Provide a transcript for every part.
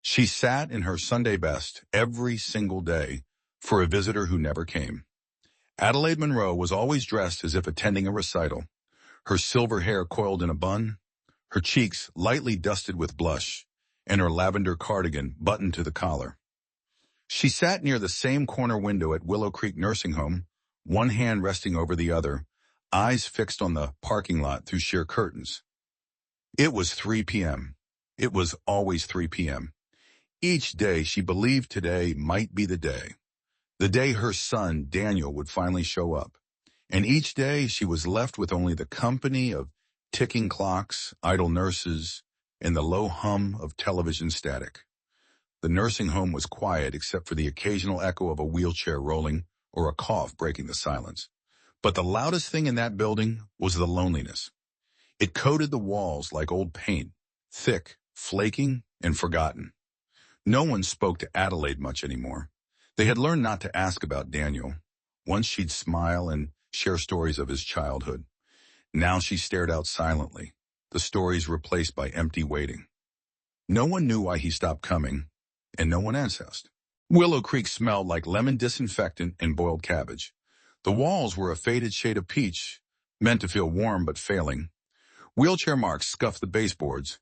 She sat in her Sunday best every single day for a visitor who never came. Adelaide Monroe was always dressed as if attending a recital, her silver hair coiled in a bun, her cheeks lightly dusted with blush, and her lavender cardigan buttoned to the collar. She sat near the same corner window at Willow Creek Nursing Home, one hand resting over the other, eyes fixed on the parking lot through sheer curtains. It was 3 p.m. It was always 3 p.m. Each day she believed today might be the day her son, Daniel, would finally show up. And each day she was left with only the company of ticking clocks, idle nurses, and the low hum of television static. The nursing home was quiet except for the occasional echo of a wheelchair rolling or a cough breaking the silence. But the loudest thing in that building was the loneliness. It coated the walls like old paint, thick, flaking, and forgotten. No one spoke to Adelaide much anymore. They had learned not to ask about Daniel. Once she'd smile and share stories of his childhood. Now she stared out silently, the stories replaced by empty waiting. No one knew why he stopped coming, and no one asked. Willow Creek smelled like lemon disinfectant and boiled cabbage. The walls were a faded shade of peach, meant to feel warm but failing. Wheelchair marks scuffed the baseboards.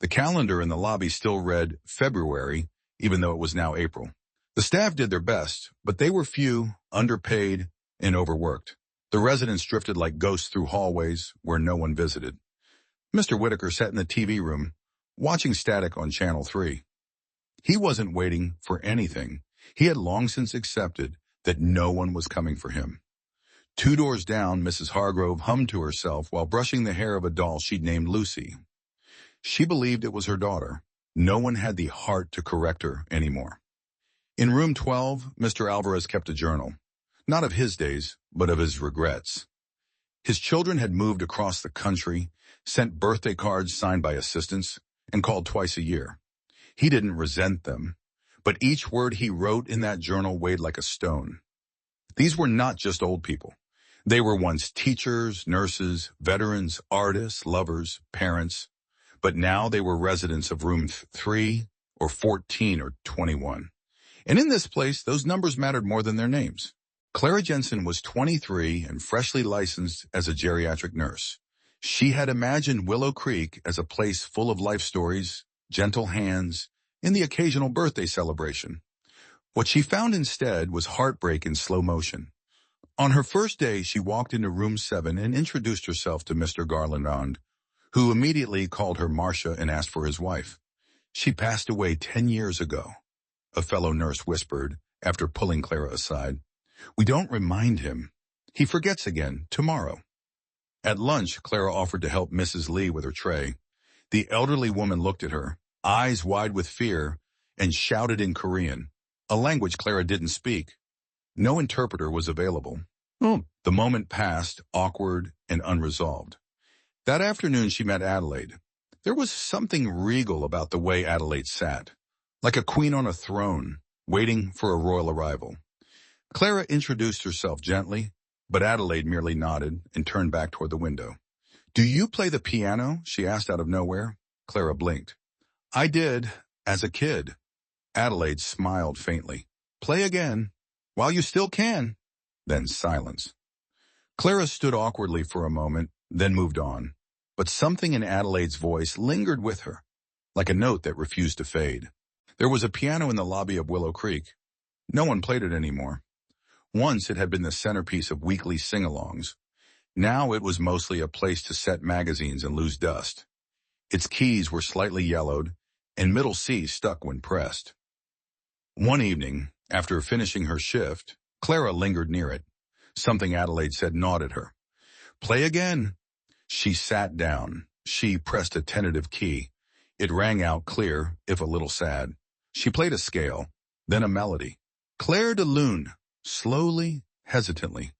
The calendar in the lobby still read February, even though it was now April. The staff did their best, but they were few, underpaid, and overworked. The residents drifted like ghosts through hallways where no one visited. Mr. Whitaker sat in the TV room, watching static on Channel 3. He wasn't waiting for anything. He had long since accepted that no one was coming for him. 2 doors down, Mrs. Hargrove hummed to herself while brushing the hair of a doll she'd named Lucy. She believed it was her daughter. No one had the heart to correct her anymore. In room 12, Mr. Alvarez kept a journal, not of his days, but of his regrets. His children had moved across the country, sent birthday cards signed by assistants, and called twice a year. He didn't resent them, but each word he wrote in that journal weighed like a stone. These were not just old people. They were once teachers, nurses, veterans, artists, lovers, parents, but now they were residents of room 3 or 14 or 21. And in this place, those numbers mattered more than their names. Clara Jensen was 23 and freshly licensed as a geriatric nurse. She had imagined Willow Creek as a place full of life stories, gentle hands, and the occasional birthday celebration. What she found instead was heartbreak in slow motion. On her first day, she walked into room 7 and introduced herself to Mr. Garlandond, who immediately called her Marcia and asked for his wife. She passed away 10 years ago, a fellow nurse whispered after pulling Clara aside. We don't remind him. He forgets again tomorrow. At lunch, Clara offered to help Mrs. Lee with her tray. The elderly woman looked at her, eyes wide with fear, and shouted in Korean, a language Clara didn't speak. No interpreter was available. The moment passed, awkward and unresolved. That afternoon she met Adelaide. There was something regal about the way Adelaide sat, like a queen on a throne, waiting for a royal arrival. Clara introduced herself gently, but Adelaide merely nodded and turned back toward the window. Do you play the piano? She asked out of nowhere. Clara blinked. I did, as a kid. Adelaide smiled faintly. Play again, while you still can. Then silence. Clara stood awkwardly for a moment, then moved on. But something in Adelaide's voice lingered with her, like a note that refused to fade. There was a piano in the lobby of Willow Creek. No one played it anymore. Once it had been the centerpiece of weekly sing-alongs. Now it was mostly a place to set magazines and lose dust. Its keys were slightly yellowed, and middle C stuck when pressed. One evening, after finishing her shift, Clara lingered near it. Something Adelaide said gnawed at her. Play again. She sat down. She pressed a tentative key. It rang out clear, if a little sad. She played a scale, then a melody. Claire de Lune, slowly, hesitantly.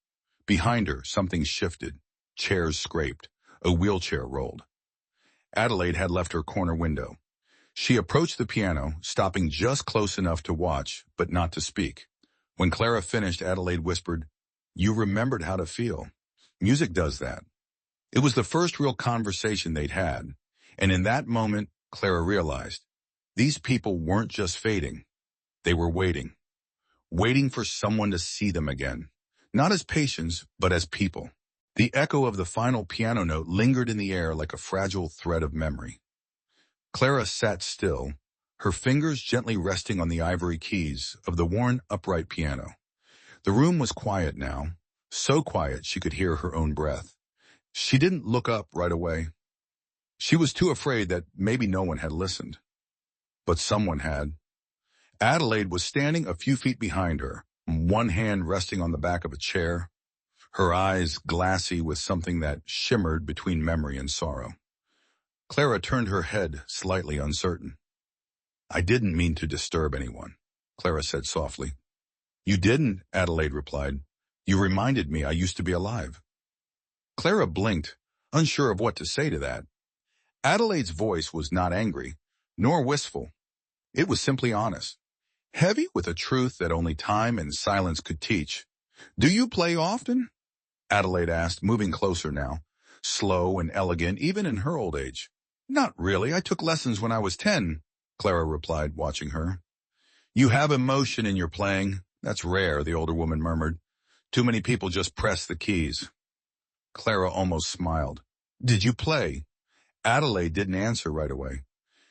Behind her, something shifted. Chairs scraped. A wheelchair rolled. Adelaide had left her corner window. She approached the piano, stopping just close enough to watch, but not to speak. When Clara finished, Adelaide whispered, You remembered how to feel. Music does that. It was the first real conversation they'd had, and in that moment, Clara realized These people weren't just fading. They were waiting for someone to see them again. Not as patients, but as people. The echo of the final piano note lingered in the air like a fragile thread of memory. Clara sat still, her fingers gently resting on the ivory keys of the worn upright piano. The room was quiet now, so quiet she could hear her own breath. She didn't look up right away. She was too afraid that maybe no one had listened. But someone had. Adelaide was standing a few feet behind her, one hand resting on the back of a chair, her eyes glassy with something that shimmered between memory and sorrow. Clara turned her head, slightly uncertain. "I didn't mean to disturb anyone," Clara said softly. "You didn't," Adelaide replied. "You reminded me I used to be alive." Clara blinked, unsure of what to say to that. Adelaide's voice was not angry, nor wistful. It was simply honest, heavy with a truth that only time and silence could teach. "Do you play often?" Adelaide asked, moving closer now, slow and elegant even in her old age. "Not really. I took lessons when I was 10, Clara replied, watching her. "You have emotion in your playing. That's rare," the older woman murmured. "Too many people just press the keys." Clara almost smiled. "Did you play?" Adelaide didn't answer right away.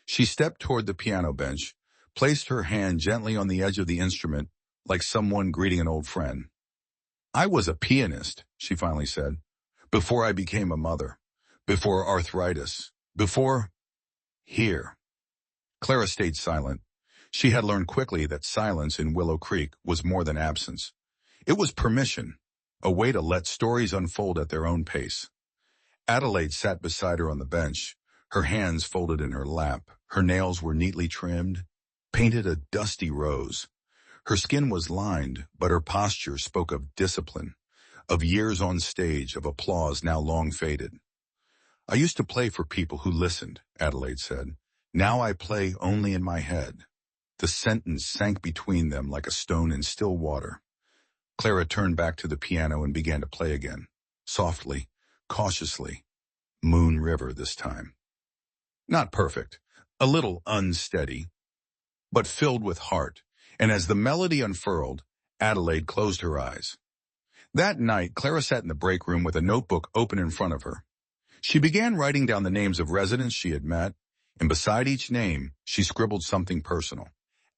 She stepped toward the piano bench, placed her hand gently on the edge of the instrument, like someone greeting an old friend. "I was a pianist," she finally said, "before I became a mother, before arthritis, before here." Clara stayed silent. She had learned quickly that silence in Willow Creek was more than absence. It was permission, a way to let stories unfold at their own pace. Adelaide sat beside her on the bench, her hands folded in her lap. Her nails were neatly trimmed, painted a dusty rose. Her skin was lined, but her posture spoke of discipline, of years on stage, of applause now long faded. "I used to play for people who listened," Adelaide said. "Now I play only in my head." The sentence sank between them like a stone in still water. Clara turned back to the piano and began to play again, softly, cautiously. Moon River this time. Not perfect, a little unsteady, but filled with heart, and as the melody unfurled, Adelaide closed her eyes. That night, Clara sat in the break room with a notebook open in front of her. She began writing down the names of residents she had met, and beside each name, she scribbled something personal.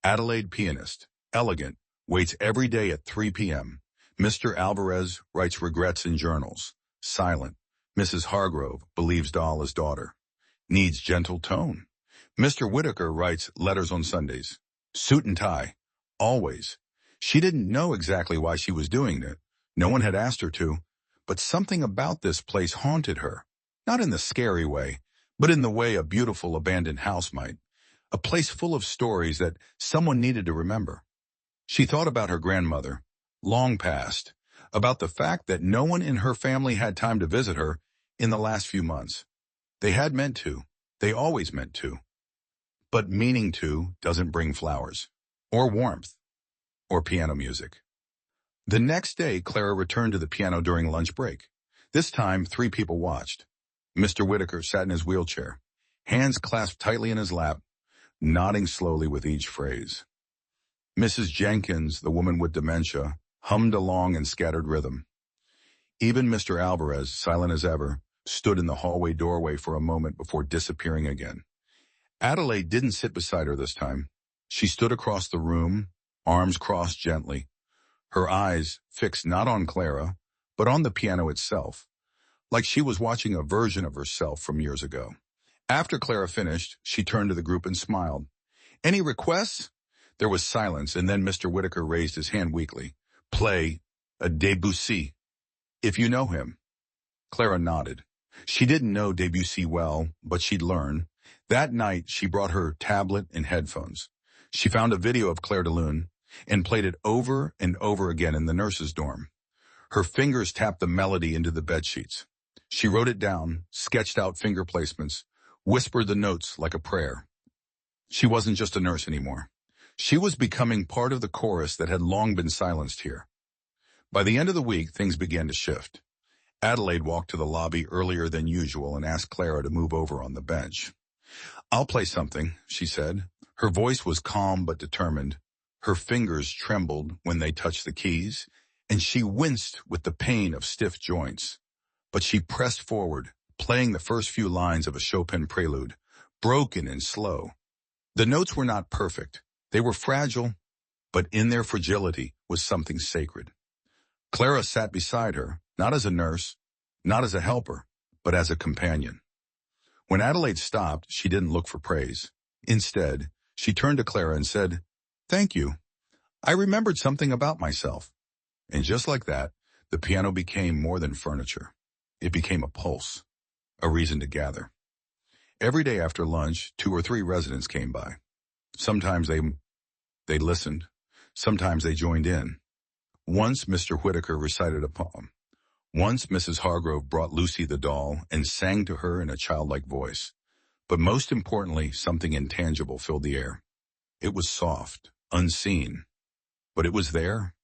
Adelaide, pianist, elegant, waits every day at 3 p.m. Mr. Alvarez writes regrets in journals. Silent. Mrs. Hargrove believes doll is daughter. Needs gentle tone. Mr. Whitaker writes letters on Sundays. Suit and tie. Always. She didn't know exactly why she was doing it. No one had asked her to. But something about this place haunted her. Not in the scary way, but in the way a beautiful abandoned house might. A place full of stories that someone needed to remember. She thought about her grandmother, long past, about the fact that no one in her family had time to visit her in the last few months. They had meant to. They always meant to. But meaning to doesn't bring flowers, or warmth, or piano music. The next day, Clara returned to the piano during lunch break. This time, 3 people watched. Mr. Whitaker sat in his wheelchair, hands clasped tightly in his lap, nodding slowly with each phrase. Mrs. Jenkins, the woman with dementia, hummed along in scattered rhythm. Even Mr. Alvarez, silent as ever, stood in the hallway doorway for a moment before disappearing again. Adelaide didn't sit beside her this time. She stood across the room, arms crossed gently, her eyes fixed not on Clara, but on the piano itself, like she was watching a version of herself from years ago. After Clara finished, she turned to the group and smiled. "Any requests?" There was silence, and then Mr. Whitaker raised his hand weakly. "Play a Debussy, if you know him." Clara nodded. She didn't know Debussy well, but she'd learn. That night, she brought her tablet and headphones. She found a video of Claire de Lune and played it over and over again in the nurse's dorm. Her fingers tapped the melody into the bedsheets. She wrote it down, sketched out finger placements, whispered the notes like a prayer. She wasn't just a nurse anymore. She was becoming part of the chorus that had long been silenced here. By the end of the week, things began to shift. Adelaide walked to the lobby earlier than usual and asked Clara to move over on the bench. "I'll play something," she said. Her voice was calm but determined. Her fingers trembled when they touched the keys, and she winced with the pain of stiff joints. But she pressed forward, playing the first few lines of a Chopin prelude, broken and slow. The notes were not perfect. They were fragile, but in their fragility was something sacred. Clara sat beside her, not as a nurse, not as a helper, but as a companion. When Adelaide stopped, she didn't look for praise. Instead, she turned to Clara and said, "Thank you. I remembered something about myself." And just like that, the piano became more than furniture. It became a pulse, a reason to gather. Every day after lunch, 2 or 3 residents came by. Sometimes they listened. Sometimes they joined in. Once Mr. Whitaker recited a poem. Once Mrs. Hargrove brought Lucy the doll and sang to her in a childlike voice. But most importantly, something intangible filled the air. It was soft, unseen, but it was there.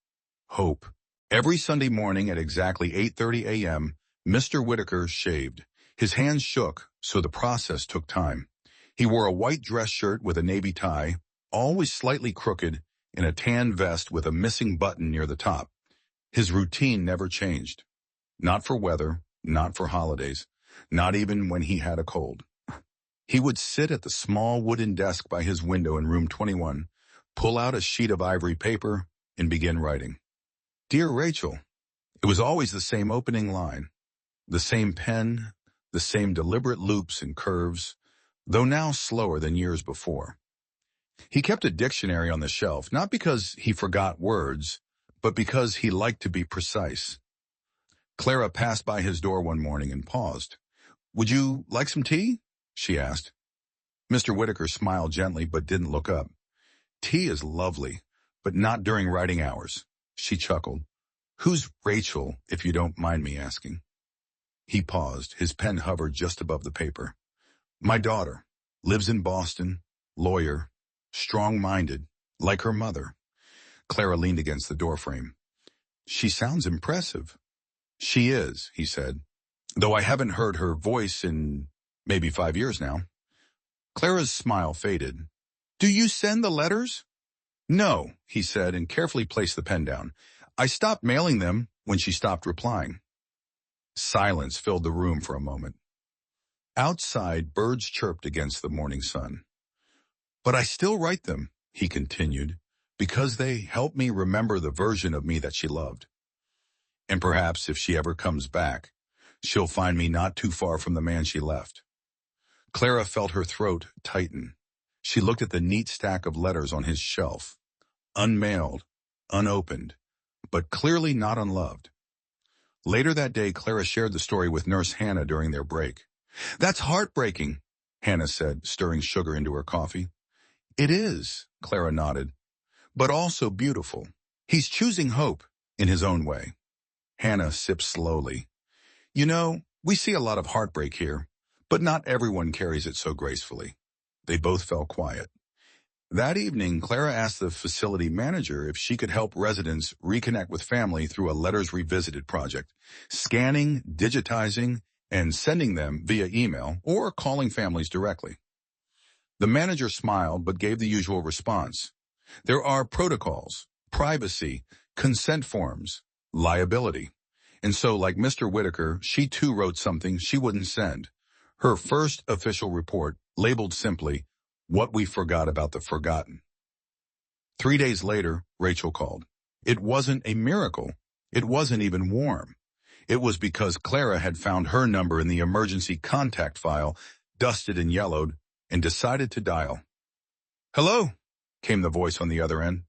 Hope. Every Sunday morning at exactly 8:30 a.m., Mr. Whitaker shaved. His hands shook, so the process took time. He wore a white dress shirt with a navy tie, always slightly crooked, and a tan vest with a missing button near the top. His routine never changed. Not for weather, not for holidays, not even when he had a cold. He would sit at the small wooden desk by his window in room 21, pull out a sheet of ivory paper, and begin writing. "Dear Rachel." It was always the same opening line, the same pen, the same deliberate loops and curves, though now slower than years before. He kept a dictionary on the shelf, not because he forgot words, but because he liked to be precise. Clara passed by his door one morning and paused. "Would you like some tea?" she asked. Mr. Whitaker smiled gently but didn't look up. "Tea is lovely, but not during writing hours." She chuckled. "Who's Rachel, if you don't mind me asking?" He paused. His pen hovered just above the paper. "My daughter. Lives in Boston. Lawyer. Strong-minded. Like her mother." Clara leaned against the doorframe. "She sounds impressive." "She is," he said, "though I haven't heard her voice in maybe 5 years now." Clara's smile faded. "Do you send the letters?" "No," he said, and carefully placed the pen down. "I stopped mailing them when she stopped replying." Silence filled the room for a moment. Outside, birds chirped against the morning sun. "But I still write them," he continued, "because they help me remember the version of me that she loved. And perhaps if she ever comes back, she'll find me not too far from the man she left." Clara felt her throat tighten. She looked at the neat stack of letters on his shelf. Unmailed, unopened, but clearly not unloved. Later that day, Clara shared the story with Nurse Hannah during their break. "That's heartbreaking," Hannah said, stirring sugar into her coffee. "It is," Clara nodded, "but also beautiful. He's choosing hope in his own way." Hannah sipped slowly. "You know, we see a lot of heartbreak here, but not everyone carries it so gracefully." They both fell quiet. That evening, Clara asked the facility manager if she could help residents reconnect with family through a Letters Revisited project, scanning, digitizing, and sending them via email or calling families directly. The manager smiled but gave the usual response. "There are protocols, privacy, consent forms, liability." And so, like Mr. Whitaker, she too wrote something she wouldn't send. Her first official report, labeled simply, "What We Forgot About the Forgotten." 3 days later, Rachel called. It wasn't a miracle. It wasn't even warm. It was because Clara had found her number in the emergency contact file, dusted and yellowed, and decided to dial. "Hello," came the voice on the other end.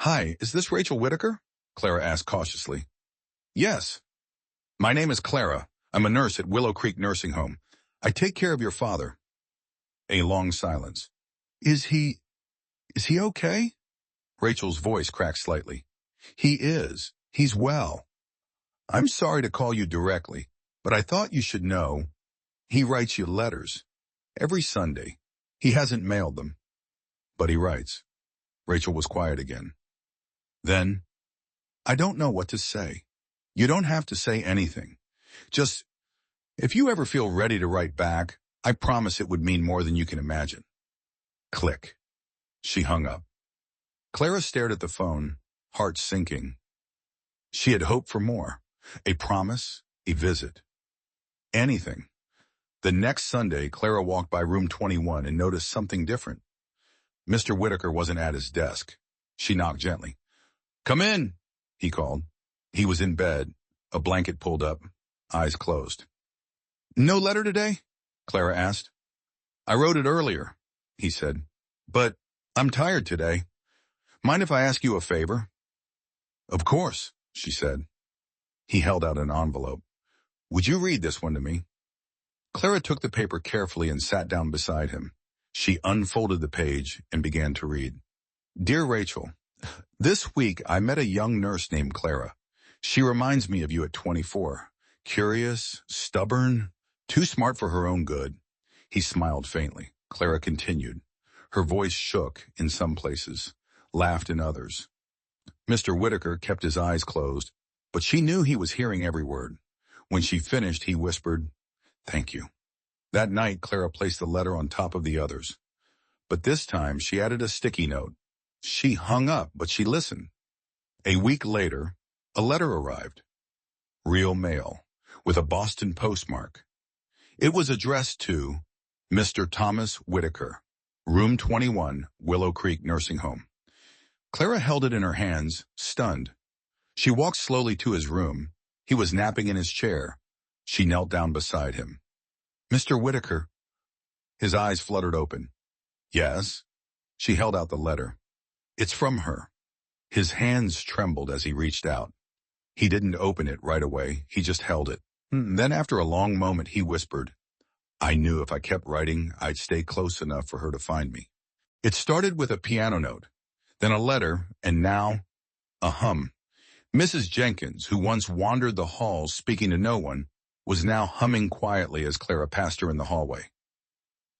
"Hi, is this Rachel Whitaker?" Clara asked cautiously. "Yes. My name is Clara. I'm a nurse at Willow Creek Nursing Home. I take care of your father." A long silence. Is he okay?" Rachel's voice cracked slightly. "He is. He's well. I'm sorry to call you directly, but I thought you should know. He writes you letters. Every Sunday. He hasn't mailed them, but he writes." Rachel was quiet again. Then, "I don't know what to say. You don't have to say anything. Just, if you ever feel ready to write back, I promise it would mean more than you can imagine." Click. She hung up. Clara stared at the phone, heart sinking. She had hoped for more. A promise, a visit. Anything. The next Sunday, Clara walked by room 21 and noticed something different. Mr. Whitaker wasn't at his desk. She knocked gently. "Come in," he called. He was in bed, a blanket pulled up, eyes closed. "No letter today?" Clara asked. "I wrote it earlier," he said. "But I'm tired today. Mind if I ask you a favor?" "Of course," she said. He held out an envelope. "Would you read this one to me?" Clara took the paper carefully and sat down beside him. She unfolded the page and began to read. "Dear Rachel, this week I met a young nurse named Clara. She reminds me of you at 24. Curious, stubborn, too smart for her own good." He smiled faintly. Clara continued. Her voice shook in some places, laughed in others. Mr. Whitaker kept his eyes closed, but she knew he was hearing every word. When she finished, he whispered, "Thank you." That night, Clara placed the letter on top of the others. But this time, she added a sticky note. She hung up, but she listened. A week later, a letter arrived. Real mail, with a Boston postmark. It was addressed to Mr. Thomas Whitaker, room 21, Willow Creek Nursing Home. Clara held it in her hands, stunned. She walked slowly to his room. He was napping in his chair. She knelt down beside him. "Mr. Whitaker." His eyes fluttered open. "Yes?" She held out the letter. "It's from her." His hands trembled as he reached out. He didn't open it right away. He just held it. Then after a long moment, he whispered, "I knew if I kept writing, I'd stay close enough for her to find me." It started with a piano note, then a letter, and now a hum. Mrs. Jenkins, who once wandered the halls speaking to no one, was now humming quietly as Clara passed her in the hallway.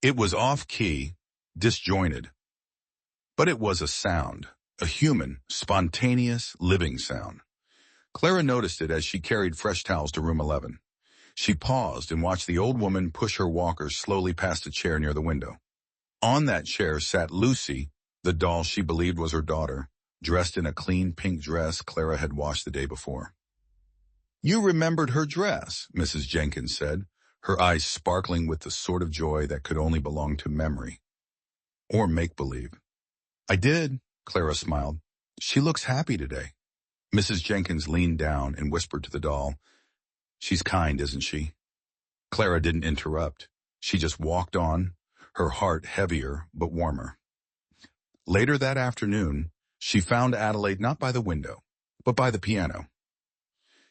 It was off-key, disjointed. But it was a sound, a human, spontaneous, living sound. Clara noticed it as she carried fresh towels to room 11. She paused and watched the old woman push her walker slowly past a chair near the window. On that chair sat Lucy, the doll she believed was her daughter, dressed in a clean pink dress Clara had washed the day before. "You remembered her dress," Mrs. Jenkins said, her eyes sparkling with the sort of joy that could only belong to memory. Or make-believe. "I did," Clara smiled. "She looks happy today." Mrs. Jenkins leaned down and whispered to the doll, "She's kind, isn't she?" Clara didn't interrupt. She just walked on, her heart heavier but warmer. Later that afternoon, she found Adelaide not by the window, but by the piano.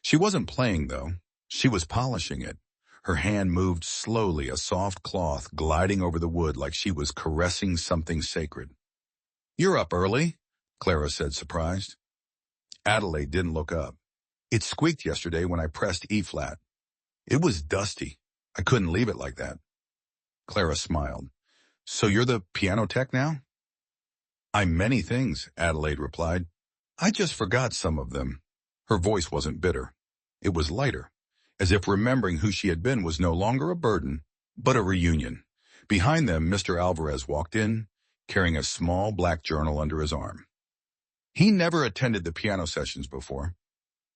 She wasn't playing, though. She was polishing it. Her hand moved slowly, a soft cloth gliding over the wood like she was caressing something sacred. "You're up early," Clara said, surprised. Adelaide didn't look up. "It squeaked yesterday when I pressed E-flat. It was dusty. I couldn't leave it like that." Clara smiled. "So you're the piano tech now?" "I'm many things," Adelaide replied. "I just forgot some of them." Her voice wasn't bitter. It was lighter, as if remembering who she had been was no longer a burden, but a reunion. Behind them, Mr. Alvarez walked in, carrying a small black journal under his arm. He never attended the piano sessions before.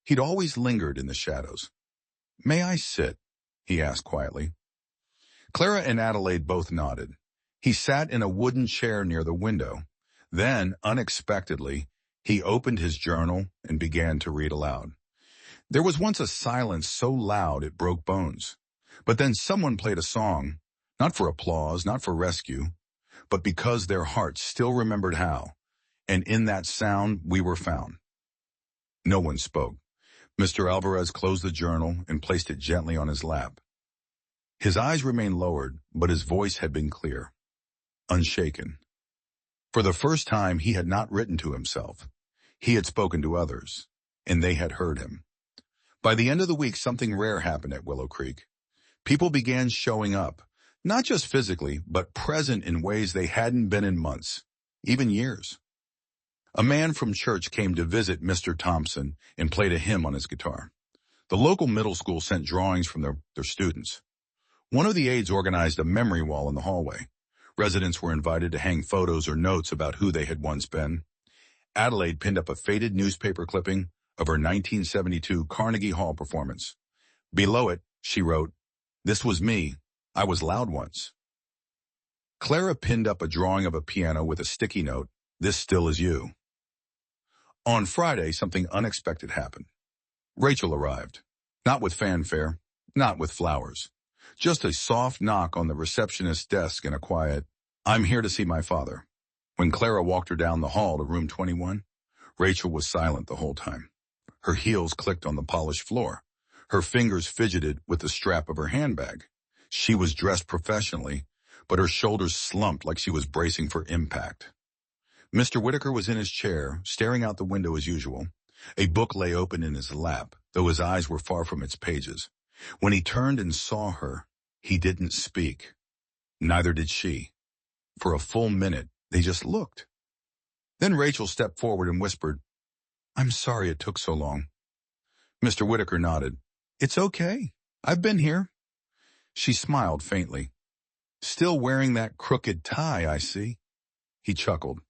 He'd always lingered in the shadows. "May I sit?" he asked quietly. Clara and Adelaide both nodded. He sat in a wooden chair near the window. Then, unexpectedly, he opened his journal and began to read aloud. There was once a silence so loud it broke bones. But then someone played a song, not for applause, not for rescue, but because their hearts still remembered how. And in that sound, we were found. No one spoke. Mr. Alvarez closed the journal and placed it gently on his lap. His eyes remained lowered, but his voice had been clear, unshaken. For the first time, he had not written to himself. He had spoken to others, and they had heard him. By the end of the week, something rare happened at Willow Creek. People began showing up, not just physically, but present in ways they hadn't been in months, even years. A man from church came to visit Mr. Thompson and played a hymn on his guitar. The local middle school sent drawings from their students. One of the aides organized a memory wall in the hallway. Residents were invited to hang photos or notes about who they had once been. Adelaide pinned up a faded newspaper clipping of her 1972 Carnegie Hall performance. Below it, she wrote, "This was me. I was loud once." Clara pinned up a drawing of a piano with a sticky note, "This still is you." On Friday, something unexpected happened. Rachel arrived. Not with fanfare, not with flowers. Just a soft knock on the receptionist's desk and a quiet, "I'm here to see my father." When Clara walked her down the hall to room 21, Rachel was silent the whole time. Her heels clicked on the polished floor. Her fingers fidgeted with the strap of her handbag. She was dressed professionally, but her shoulders slumped like she was bracing for impact. Mr. Whitaker was in his chair, staring out the window as usual. A book lay open in his lap, though his eyes were far from its pages. When he turned and saw her, he didn't speak. Neither did she. For a full minute, they just looked. Then Rachel stepped forward and whispered, "I'm sorry it took so long." Mr. Whitaker nodded. "It's okay. I've been here." She smiled faintly. "Still wearing that crooked tie, I see." He chuckled.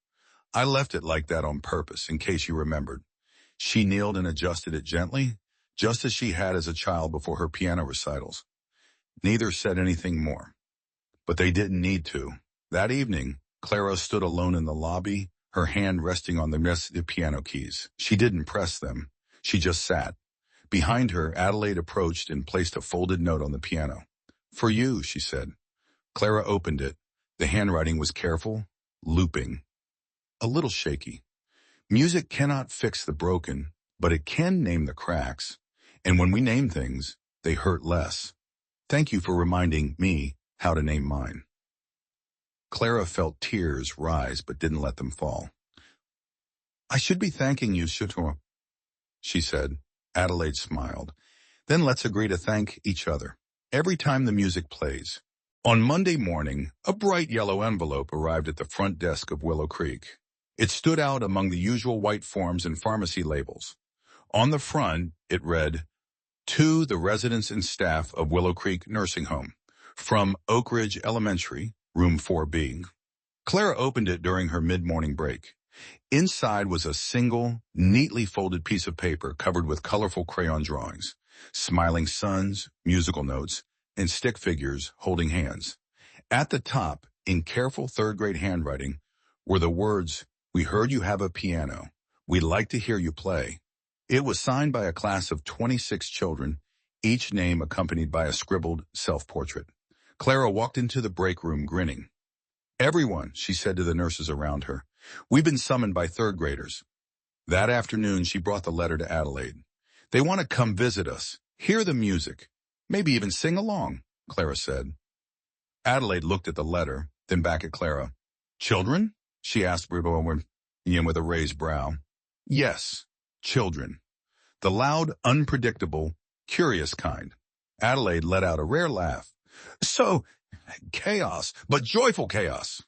"I left it like that on purpose, in case you remembered." She kneeled and adjusted it gently, just as she had as a child before her piano recitals. Neither said anything more. But they didn't need to. That evening, Clara stood alone in the lobby, her hand resting on the piano keys. She didn't press them. She just sat. Behind her, Adelaide approached and placed a folded note on the piano. "For you," she said. Clara opened it. The handwriting was careful, looping, a little shaky. Music cannot fix the broken, but it can name the cracks. And when we name things, they hurt less. Thank you for reminding me how to name mine. Clara felt tears rise but didn't let them fall. "I should be thanking you, she said. Adelaide smiled. "Then let's agree to thank each other. Every time the music plays." On Monday morning, a bright yellow envelope arrived at the front desk of Willow Creek. It stood out among the usual white forms and pharmacy labels. On the front, it read, "To the residents and staff of Willow Creek Nursing Home, from Oak Ridge Elementary, Room 4B. Clara opened it during her mid-morning break. Inside was a single, neatly folded piece of paper covered with colorful crayon drawings, smiling suns, musical notes, and stick figures holding hands. At the top, in careful third-grade handwriting, were the words, "We heard you have a piano. We'd like to hear you play." It was signed by a class of 26 children, each name accompanied by a scribbled self-portrait. Clara walked into the break room grinning. "Everyone," she said to the nurses around her, "we've been summoned by third graders." That afternoon, she brought the letter to Adelaide. "They want to come visit us, hear the music, maybe even sing along," Clara said. Adelaide looked at the letter, then back at Clara. "Children?" she asked with a raised brow. "Yes, children. The loud, unpredictable, curious kind." Adelaide let out a rare laugh. "So, chaos, but joyful chaos."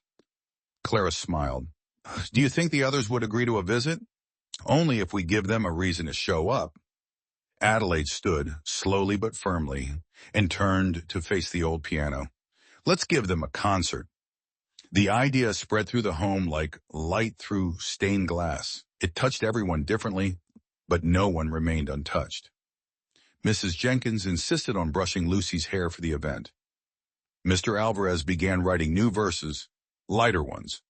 Clara smiled. "Do you think the others would agree to a visit?" "Only if we give them a reason to show up." Adelaide stood, slowly but firmly, and turned to face the old piano. "Let's give them a concert." The idea spread through the home like light through stained glass. It touched everyone differently, but no one remained untouched. Mrs. Jenkins insisted on brushing Lucy's hair for the event. Mr. Alvarez began writing new verses, lighter ones.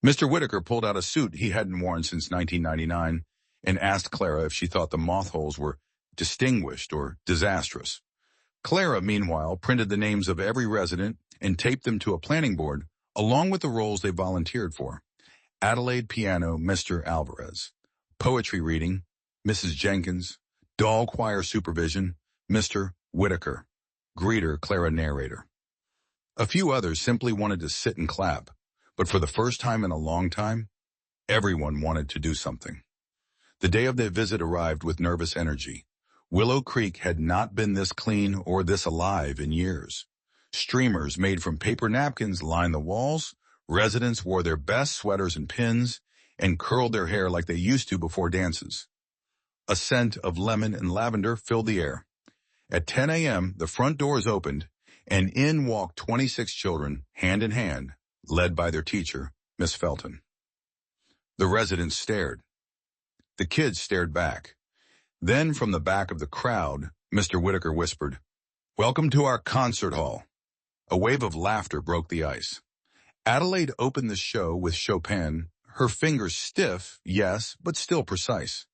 Mr. Whitaker pulled out a suit he hadn't worn since 1999 and asked Clara if she thought the moth holes were distinguished or disastrous. Clara, meanwhile, printed the names of every resident and taped them to a planning board, along with the roles they volunteered for. Adelaide piano, Mr. Alvarez. Poetry reading, Mrs. Jenkins. Doll choir supervision, Mr. Whitaker. Greeter, Clara narrator. A few others simply wanted to sit and clap, but for the first time in a long time, everyone wanted to do something. The day of their visit arrived with nervous energy. Willow Creek had not been this clean or this alive in years. Streamers made from paper napkins lined the walls, residents wore their best sweaters and pins, and curled their hair like they used to before dances. A scent of lemon and lavender filled the air. At 10 a.m., the front doors opened, and in walked 26 children, hand in hand, led by their teacher, Miss Felton. The residents stared. The kids stared back. Then from the back of the crowd, Mr. Whitaker whispered, "Welcome to our concert hall." A wave of laughter broke the ice. Adelaide opened the show with Chopin, her fingers stiff, yes, but still precise.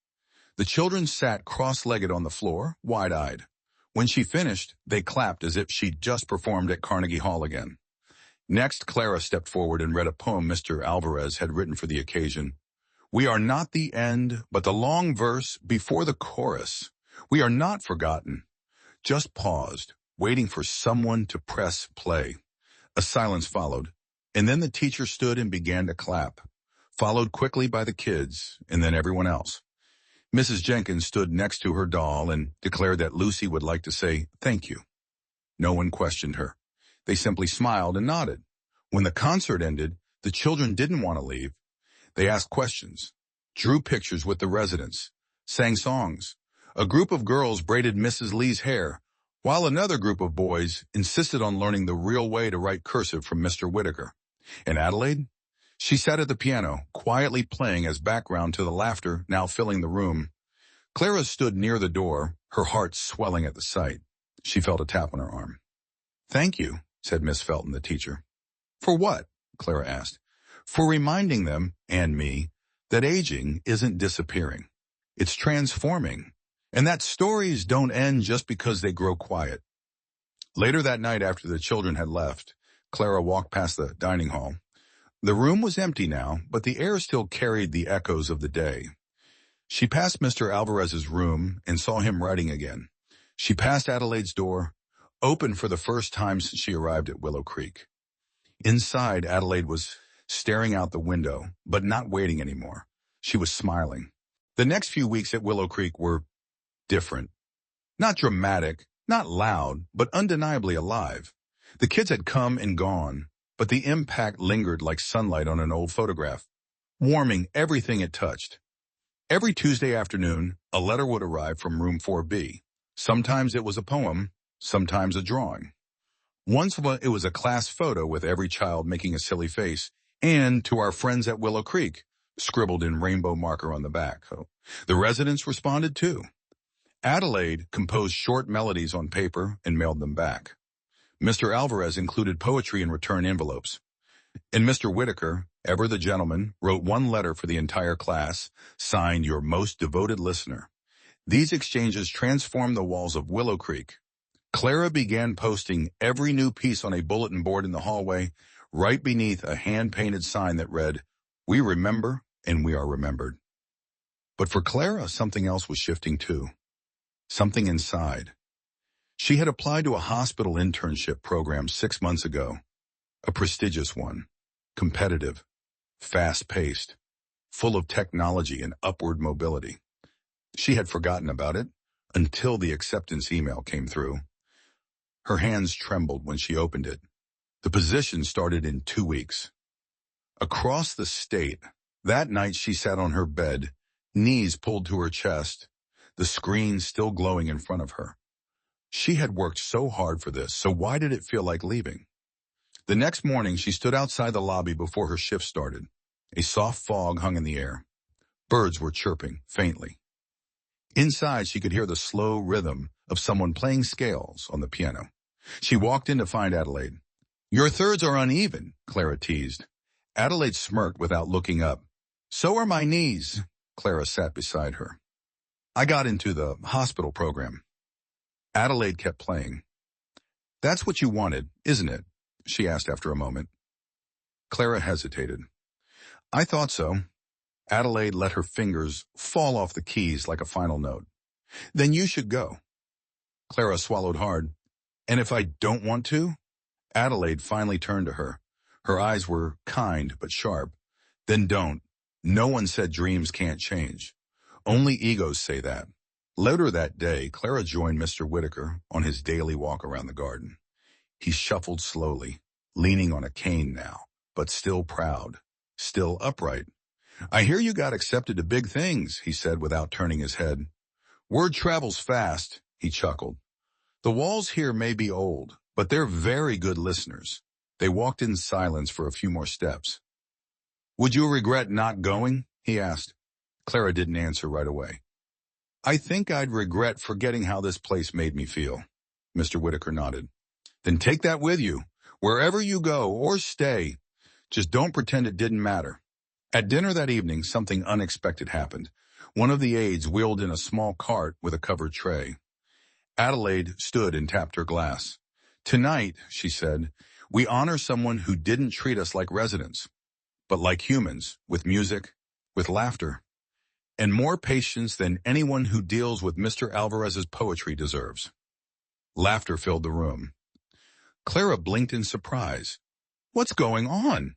The children sat cross-legged on the floor, wide-eyed. When she finished, they clapped as if she'd just performed at Carnegie Hall again. Next, Clara stepped forward and read a poem Mr. Alvarez had written for the occasion. "We are not the end, but the long verse before the chorus. We are not forgotten." Just paused, waiting for someone to press play. A silence followed, and then the teacher stood and began to clap, followed quickly by the kids, and then everyone else. Mrs. Jenkins stood next to her doll and declared that Lucy would like to say thank you. No one questioned her. They simply smiled and nodded. When the concert ended, the children didn't want to leave. They asked questions, drew pictures with the residents, sang songs. A group of girls braided Mrs. Lee's hair, while another group of boys insisted on learning the real way to write cursive from Mr. Whitaker. And Adelaide? She sat at the piano, quietly playing as background to the laughter now filling the room. Clara stood near the door, her heart swelling at the sight. She felt a tap on her arm. "Thank you," said Miss Felton, the teacher. "For what?" Clara asked. "For reminding them, and me, that aging isn't disappearing. It's transforming, and that stories don't end just because they grow quiet." Later that night, after the children had left, Clara walked past the dining hall. The room was empty now, but the air still carried the echoes of the day. She passed Mr. Alvarez's room and saw him writing again. She passed Adelaide's door, open for the first time since she arrived at Willow Creek. Inside, Adelaide was staring out the window, but not waiting anymore. She was smiling. The next few weeks at Willow Creek were different. Not dramatic, not loud, but undeniably alive. The kids had come and gone, but the impact lingered like sunlight on an old photograph, warming everything it touched. Every Tuesday afternoon, a letter would arrive from room 4B. Sometimes it was a poem, sometimes a drawing. Once it was a class photo with every child making a silly face, and "To our friends at Willow Creek," scribbled in rainbow marker on the back. The residents responded too. Adelaide composed short melodies on paper and mailed them back. Mr. Alvarez included poetry in return envelopes. And Mr. Whitaker, ever the gentleman, wrote one letter for the entire class, signed "Your most devoted listener." These exchanges transformed the walls of Willow Creek. Clara began posting every new piece on a bulletin board in the hallway, right beneath a hand-painted sign that read, "We remember and we are remembered." But for Clara, something else was shifting too. Something inside. She had applied to a hospital internship program 6 months ago. A prestigious one. Competitive. Fast-paced. Full of technology and upward mobility. She had forgotten about it until the acceptance email came through. Her hands trembled when she opened it. The position started in 2 weeks. Across the state, that night she sat on her bed, knees pulled to her chest, the screen still glowing in front of her. She had worked so hard for this, so why did it feel like leaving? The next morning, she stood outside the lobby before her shift started. A soft fog hung in the air. Birds were chirping, faintly. Inside, she could hear the slow rhythm of someone playing scales on the piano. She walked in to find Adelaide. "Your thirds are uneven," Clara teased. Adelaide smirked without looking up. "So are my knees." Clara sat beside her. "I got into the hospital program." Adelaide kept playing. "That's what you wanted, isn't it?" she asked after a moment. Clara hesitated. "I thought so." Adelaide let her fingers fall off the keys like a final note. "Then you should go." Clara swallowed hard. "And if I don't want to?" Adelaide finally turned to her. Her eyes were kind but sharp. "Then don't. No one said dreams can't change. Only egos say that." Later that day, Clara joined Mr. Whitaker on his daily walk around the garden. He shuffled slowly, leaning on a cane now, but still proud, still upright. "I hear you got accepted to big things," he said without turning his head. "Word travels fast," he chuckled. "The walls here may be old, but they're very good listeners. They walked in silence for a few more steps. "Would you regret not going?" he asked. Clara didn't answer right away. "I think I'd regret forgetting how this place made me feel." Mr. Whitaker nodded. "Then take that with you, wherever you go, or stay. Just don't pretend it didn't matter." At dinner that evening, something unexpected happened. One of the aides wheeled in a small cart with a covered tray. Adelaide stood and tapped her glass. "Tonight," she said, "we honor someone who didn't treat us like residents, but like humans, with music, with laughter, and more patience than anyone who deals with Mr. Alvarez's poetry deserves." Laughter filled the room. Clara blinked in surprise. "What's going on?"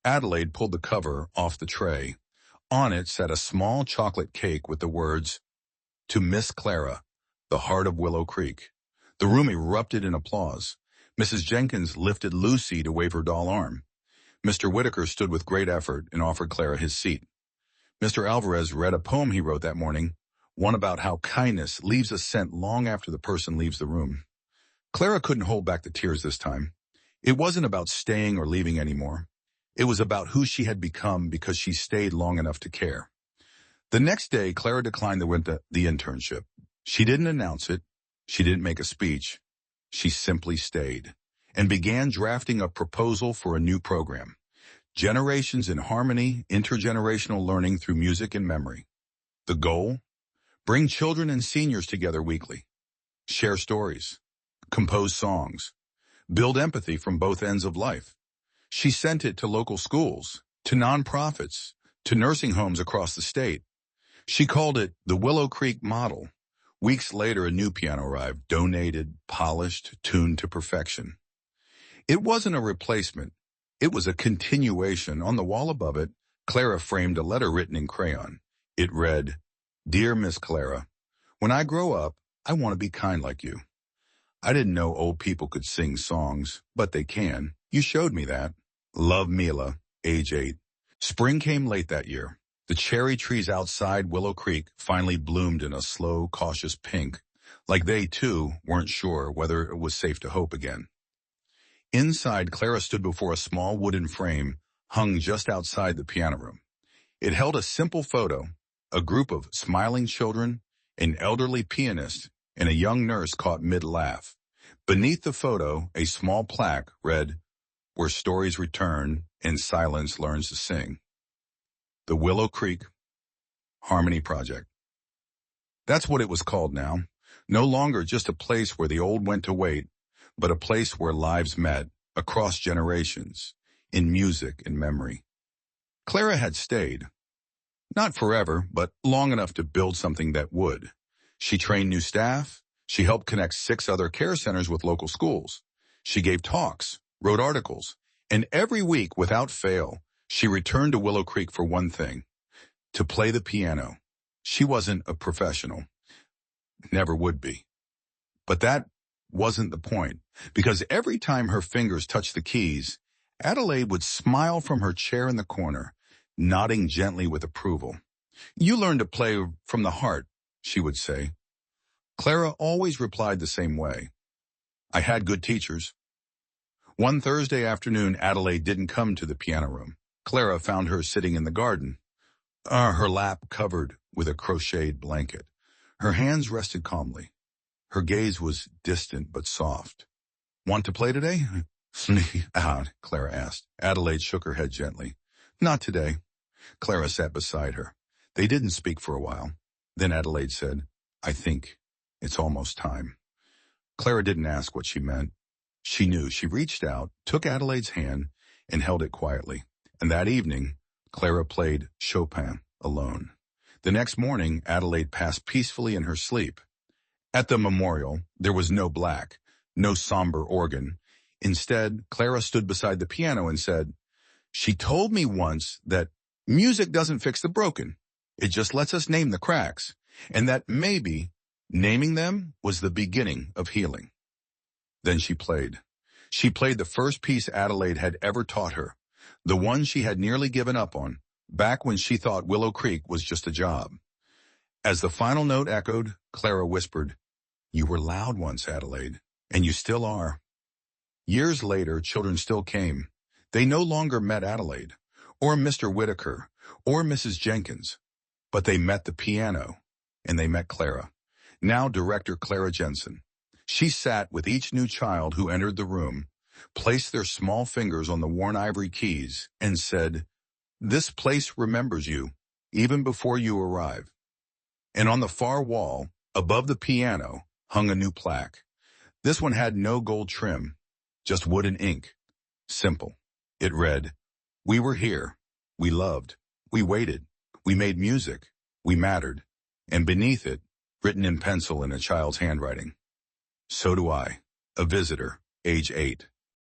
Adelaide pulled the cover off the tray. On it sat a small chocolate cake with the words, "To Miss Clara, the heart of Willow Creek." The room erupted in applause. Mrs. Jenkins lifted Lucy to wave her doll arm. Mr. Whitaker stood with great effort and offered Clara his seat. Mr. Alvarez read a poem he wrote that morning, one about how kindness leaves a scent long after the person leaves the room. Clara couldn't hold back the tears this time. It wasn't about staying or leaving anymore. It was about who she had become because she stayed long enough to care. The next day, Clara declined the internship. She didn't announce it. She didn't make a speech. She simply stayed and began drafting a proposal for a new program. Generations in Harmony, Intergenerational Learning Through Music and Memory. The goal? Bring children and seniors together weekly. Share stories. Compose songs. Build empathy from both ends of life. She sent it to local schools, to nonprofits, to nursing homes across the state. She called it the Willow Creek Model. Weeks later, a new piano arrived, donated, polished, tuned to perfection. It wasn't a replacement. It was a continuation. On the wall above it, Clara framed a letter written in crayon. It read, "Dear Miss Clara, when I grow up, I want to be kind like you. I didn't know old people could sing songs, but they can. You showed me that. Love, Mila, age 8. Spring came late that year. The cherry trees outside Willow Creek finally bloomed in a slow, cautious pink, like they, too, weren't sure whether it was safe to hope again. Inside, Clara stood before a small wooden frame hung just outside the piano room. It held a simple photo, a group of smiling children, an elderly pianist, and a young nurse caught mid-laugh. Beneath the photo, a small plaque read, "Where stories return and silence learns to sing. The Willow Creek Harmony Project." That's what it was called now. No longer just a place where the old went to wait, but a place where lives met, across generations, in music and memory. Clara had stayed. Not forever, but long enough to build something that would. She trained new staff. She helped connect 6 other care centers with local schools. She gave talks, wrote articles, and every week, without fail, she returned to Willow Creek for one thing, to play the piano. She wasn't a professional. Never would be. But that wasn't the point, because every time her fingers touched the keys, Adelaide would smile from her chair in the corner, nodding gently with approval. "You learn to play from the heart," she would say. Clara always replied the same way. "I had good teachers." One Thursday afternoon, Adelaide didn't come to the piano room. Clara found her sitting in the garden, her lap covered with a crocheted blanket. Her hands rested calmly. Her gaze was distant but soft. "Want to play today?" Clara asked. Adelaide shook her head gently. "Not today." Clara sat beside her. They didn't speak for a while. Then Adelaide said, "I think it's almost time." Clara didn't ask what she meant. She knew. She reached out, took Adelaide's hand, and held it quietly. And that evening, Clara played Chopin alone. The next morning, Adelaide passed peacefully in her sleep. At the memorial, there was no black, no somber organ. Instead, Clara stood beside the piano and said, "She told me once that music doesn't fix the broken. It just lets us name the cracks, and that maybe naming them was the beginning of healing." Then she played. She played the first piece Adelaide had ever taught her, the one she had nearly given up on, back when she thought Willow Creek was just a job. As the final note echoed, Clara whispered, "You were loud once, Adelaide, and you still are." Years later, children still came. They no longer met Adelaide, or Mr. Whitaker, or Mrs. Jenkins, but they met the piano, and they met Clara, now director Clara Jensen. She sat with each new child who entered the room, placed their small fingers on the worn ivory keys, and said, "This place remembers you, even before you arrive." And on the far wall, above the piano, hung a new plaque. This one had no gold trim, just wood and ink. Simple. It read, "We were here. We loved. We waited. We made music. We mattered." And beneath it, written in pencil in a child's handwriting, "So do I, a visitor, age 8.